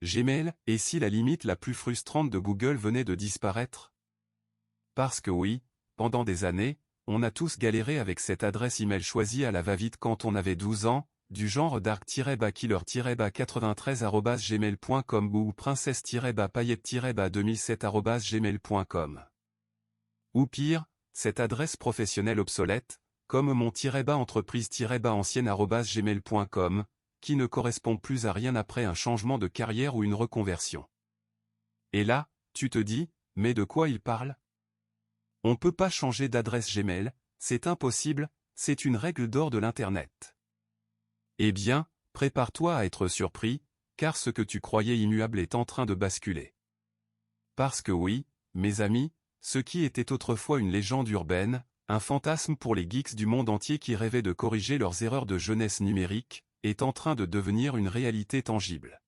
Gmail, et si la limite la plus frustrante de Google venait de disparaître? Parce que oui, pendant des années, on a tous galéré avec cette adresse email choisie à la va-vite quand on avait 12 ans, du genre dark-killer-93@gmail.com ou princesse-paillette-2007@gmail.com. Ou pire, cette adresse professionnelle obsolète, comme mon-entreprise-ancienne@gmail.com, qui ne correspond plus à rien après un changement de carrière ou une reconversion. Et là, tu te dis, mais de quoi il parle? On peut pas changer d'adresse Gmail, c'est impossible, c'est une règle d'or de l'Internet. Eh bien, prépare-toi à être surpris, car ce que tu croyais immuable est en train de basculer. Parce que oui, mes amis, ce qui était autrefois une légende urbaine, un fantasme pour les geeks du monde entier qui rêvaient de corriger leurs erreurs de jeunesse numérique, est en train de devenir une réalité tangible.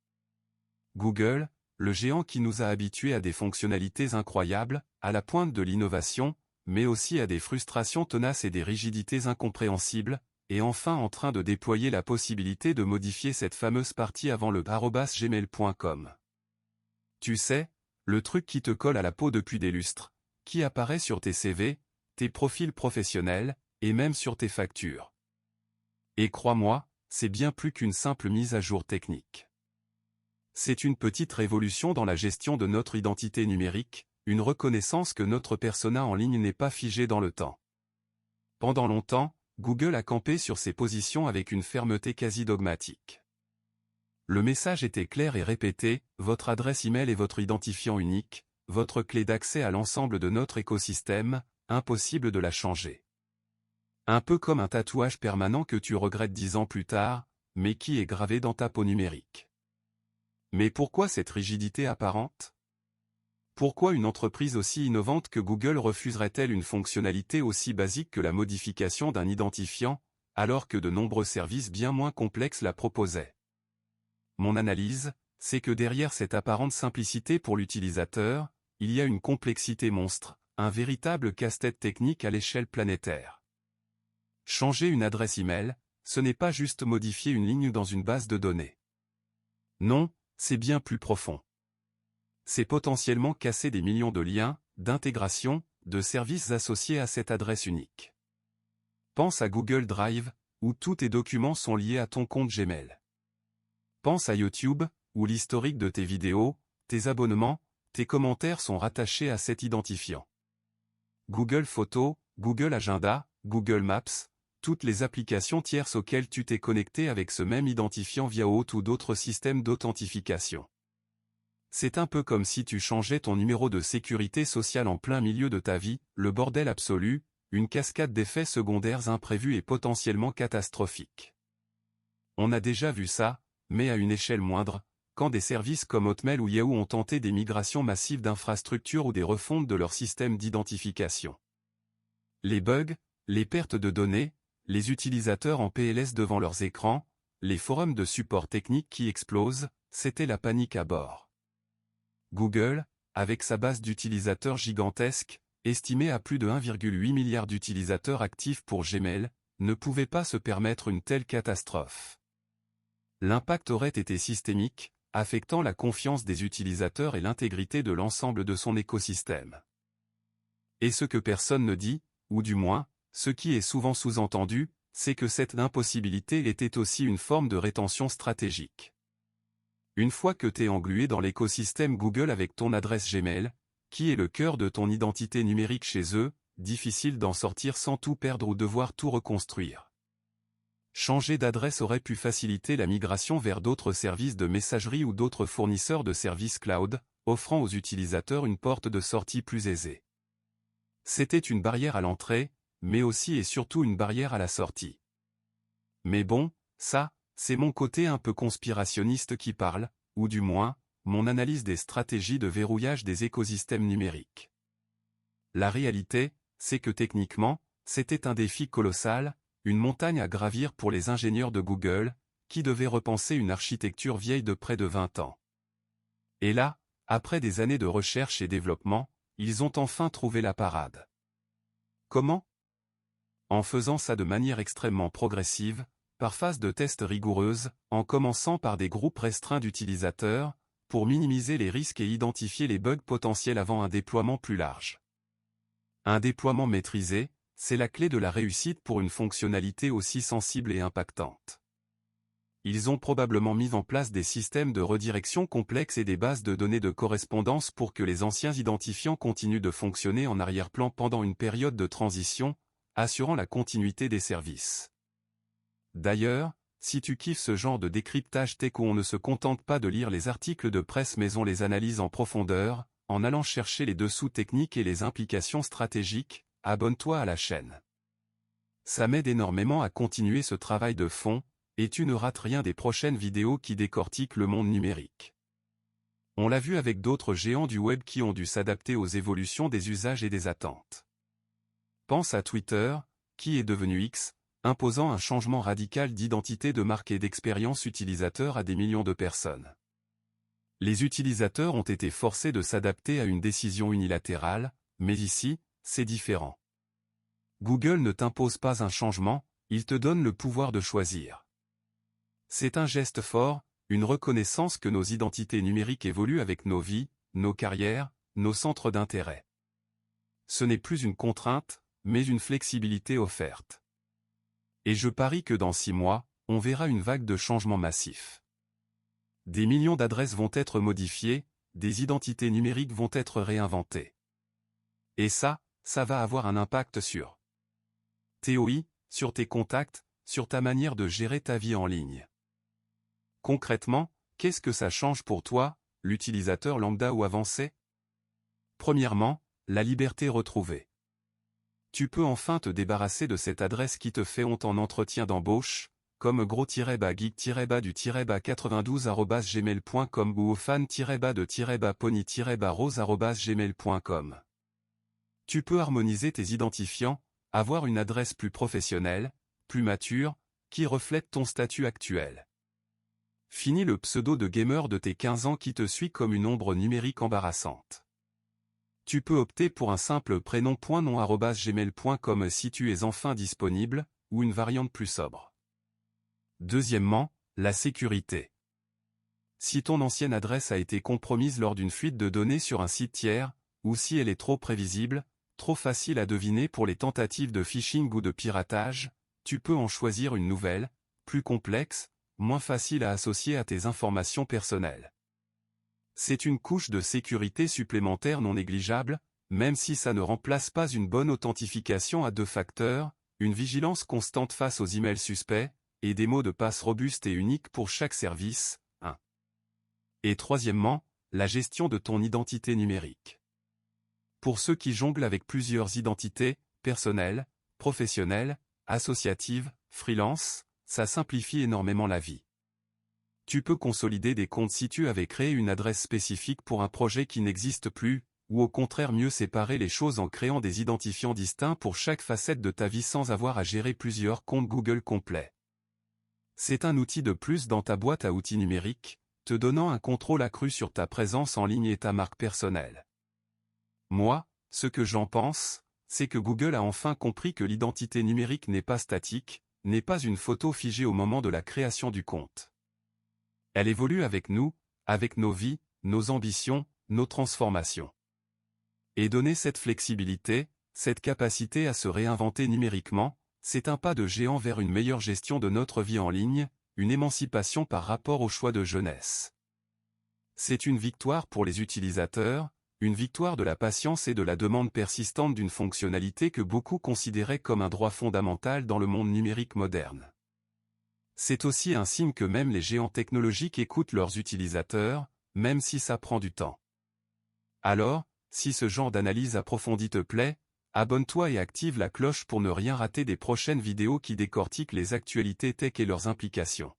Google, le géant qui nous a habitués à des fonctionnalités incroyables, à la pointe de l'innovation, mais aussi à des frustrations tenaces et des rigidités incompréhensibles, est enfin en train de déployer la possibilité de modifier cette fameuse partie avant le @gmail.com. Tu sais, le truc qui te colle à la peau depuis des lustres, qui apparaît sur tes CV, tes profils professionnels, et même sur tes factures. Et crois-moi, c'est bien plus qu'une simple mise à jour technique. C'est une petite révolution dans la gestion de notre identité numérique, une reconnaissance que notre persona en ligne n'est pas figé dans le temps. Pendant longtemps, Google a campé sur ses positions avec une fermeté quasi dogmatique. Le message était clair et répété, votre adresse email est votre identifiant unique, votre clé d'accès à l'ensemble de notre écosystème, impossible de la changer. Un peu comme un tatouage permanent que tu regrettes 10 ans plus tard, mais qui est gravé dans ta peau numérique. Mais pourquoi cette rigidité apparente? Pourquoi une entreprise aussi innovante que Google refuserait-elle une fonctionnalité aussi basique que la modification d'un identifiant, alors que de nombreux services bien moins complexes la proposaient? Mon analyse, c'est que derrière cette apparente simplicité pour l'utilisateur, il y a une complexité monstre, un véritable casse-tête technique à l'échelle planétaire. Changer une adresse email, ce n'est pas juste modifier une ligne dans une base de données. Non, c'est bien plus profond. C'est potentiellement casser des millions de liens, d'intégrations, de services associés à cette adresse unique. Pense à Google Drive, où tous tes documents sont liés à ton compte Gmail. Pense à YouTube, où l'historique de tes vidéos, tes abonnements, tes commentaires sont rattachés à cet identifiant. Google Photos, Google Agenda, Google Maps, toutes les applications tierces auxquelles tu t'es connecté avec ce même identifiant via OAuth ou d'autres systèmes d'authentification. C'est un peu comme si tu changeais ton numéro de sécurité sociale en plein milieu de ta vie, le bordel absolu, une cascade d'effets secondaires imprévus et potentiellement catastrophiques. On a déjà vu ça, mais à une échelle moindre, quand des services comme Hotmail ou Yahoo ont tenté des migrations massives d'infrastructures ou des refontes de leur système d'identification. Les bugs, les pertes de données, les utilisateurs en PLS devant leurs écrans, les forums de support technique qui explosent, c'était la panique à bord. Google, avec sa base d'utilisateurs gigantesque, estimée à plus de 1,8 milliard d'utilisateurs actifs pour Gmail, ne pouvait pas se permettre une telle catastrophe. L'impact aurait été systémique, affectant la confiance des utilisateurs et l'intégrité de l'ensemble de son écosystème. Et ce que personne ne dit, ou du moins, ce qui est souvent sous-entendu, c'est que cette impossibilité était aussi une forme de rétention stratégique. Une fois que t'es englué dans l'écosystème Google avec ton adresse Gmail, qui est le cœur de ton identité numérique chez eux, difficile d'en sortir sans tout perdre ou devoir tout reconstruire. Changer d'adresse aurait pu faciliter la migration vers d'autres services de messagerie ou d'autres fournisseurs de services cloud, offrant aux utilisateurs une porte de sortie plus aisée. C'était une barrière à l'entrée, mais aussi et surtout une barrière à la sortie. Mais bon, ça, c'est mon côté un peu conspirationniste qui parle, ou du moins, mon analyse des stratégies de verrouillage des écosystèmes numériques. La réalité, c'est que techniquement, c'était un défi colossal, une montagne à gravir pour les ingénieurs de Google, qui devaient repenser une architecture vieille de près de 20 ans. Et là, après des années de recherche et développement, ils ont enfin trouvé la parade. Comment? En faisant ça de manière extrêmement progressive, par phase de tests rigoureuses, en commençant par des groupes restreints d'utilisateurs, pour minimiser les risques et identifier les bugs potentiels avant un déploiement plus large. Un déploiement maîtrisé, c'est la clé de la réussite pour une fonctionnalité aussi sensible et impactante. Ils ont probablement mis en place des systèmes de redirection complexes et des bases de données de correspondance pour que les anciens identifiants continuent de fonctionner en arrière-plan pendant une période de transition, assurant la continuité des services. D'ailleurs, si tu kiffes ce genre de décryptage tech où on ne se contente pas de lire les articles de presse mais on les analyse en profondeur, en allant chercher les dessous techniques et les implications stratégiques, abonne-toi à la chaîne. Ça m'aide énormément à continuer ce travail de fond, et tu ne rates rien des prochaines vidéos qui décortiquent le monde numérique. On l'a vu avec d'autres géants du web qui ont dû s'adapter aux évolutions des usages et des attentes. Pense à Twitter, qui est devenu X, imposant un changement radical d'identité de marque et d'expérience utilisateur à des millions de personnes. Les utilisateurs ont été forcés de s'adapter à une décision unilatérale, mais ici, c'est différent. Google ne t'impose pas un changement, il te donne le pouvoir de choisir. C'est un geste fort, une reconnaissance que nos identités numériques évoluent avec nos vies, nos carrières, nos centres d'intérêt. Ce n'est plus une contrainte, mais une flexibilité offerte. Et je parie que dans 6 mois, on verra une vague de changements massifs. Des millions d'adresses vont être modifiées, des identités numériques vont être réinventées. Et ça va avoir un impact sur TOI, sur tes contacts, sur ta manière de gérer ta vie en ligne. Concrètement, qu'est-ce que ça change pour toi, l'utilisateur lambda ou avancé? Premièrement, la liberté retrouvée. Tu peux enfin te débarrasser de cette adresse qui te fait honte en entretien d'embauche, comme gros-geek-du-92@gmail.com ou fan-de-pony-rose@gmail.com. Tu peux harmoniser tes identifiants, avoir une adresse plus professionnelle, plus mature, qui reflète ton statut actuel. Fini le pseudo de gamer de tes 15 ans qui te suit comme une ombre numérique embarrassante. Tu peux opter pour un simple prénom.nom@gmail.com si tu es enfin disponible, ou une variante plus sobre. Deuxièmement, la sécurité. Si ton ancienne adresse a été compromise lors d'une fuite de données sur un site tiers, ou si elle est trop prévisible, trop facile à deviner pour les tentatives de phishing ou de piratage, tu peux en choisir une nouvelle, plus complexe, moins facile à associer à tes informations personnelles. C'est une couche de sécurité supplémentaire non négligeable, même si ça ne remplace pas une bonne authentification à 2 facteurs, une vigilance constante face aux emails suspects, et des mots de passe robustes et uniques pour chaque service. 1. Et troisièmement, la gestion de ton identité numérique. Pour ceux qui jonglent avec plusieurs identités, personnelles, professionnelles, associatives, freelance, ça simplifie énormément la vie. Tu peux consolider des comptes si tu avais créé une adresse spécifique pour un projet qui n'existe plus, ou au contraire mieux séparer les choses en créant des identifiants distincts pour chaque facette de ta vie sans avoir à gérer plusieurs comptes Google complets. C'est un outil de plus dans ta boîte à outils numérique, te donnant un contrôle accru sur ta présence en ligne et ta marque personnelle. Moi, ce que j'en pense, c'est que Google a enfin compris que l'identité numérique n'est pas statique, n'est pas une photo figée au moment de la création du compte. Elle évolue avec nous, avec nos vies, nos ambitions, nos transformations. Et donner cette flexibilité, cette capacité à se réinventer numériquement, c'est un pas de géant vers une meilleure gestion de notre vie en ligne, une émancipation par rapport au choix de jeunesse. C'est une victoire pour les utilisateurs, une victoire de la patience et de la demande persistante d'une fonctionnalité que beaucoup considéraient comme un droit fondamental dans le monde numérique moderne. C'est aussi un signe que même les géants technologiques écoutent leurs utilisateurs, même si ça prend du temps. Alors, si ce genre d'analyse approfondie te plaît, abonne-toi et active la cloche pour ne rien rater des prochaines vidéos qui décortiquent les actualités tech et leurs implications.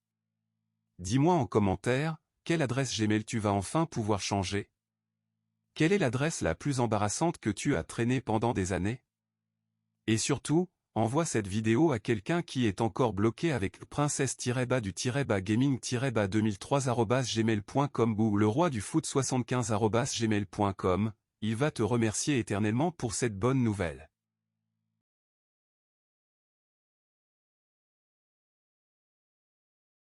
Dis-moi en commentaire, quelle adresse Gmail tu vas enfin pouvoir changer? Quelle est l'adresse la plus embarrassante que tu as traînée pendant des années? Et surtout, envoie cette vidéo à quelqu'un qui est encore bloqué avec princesse-du-gaming-2003@gmail.com ou le roi du foot 75@gmail.com, il va te remercier éternellement pour cette bonne nouvelle.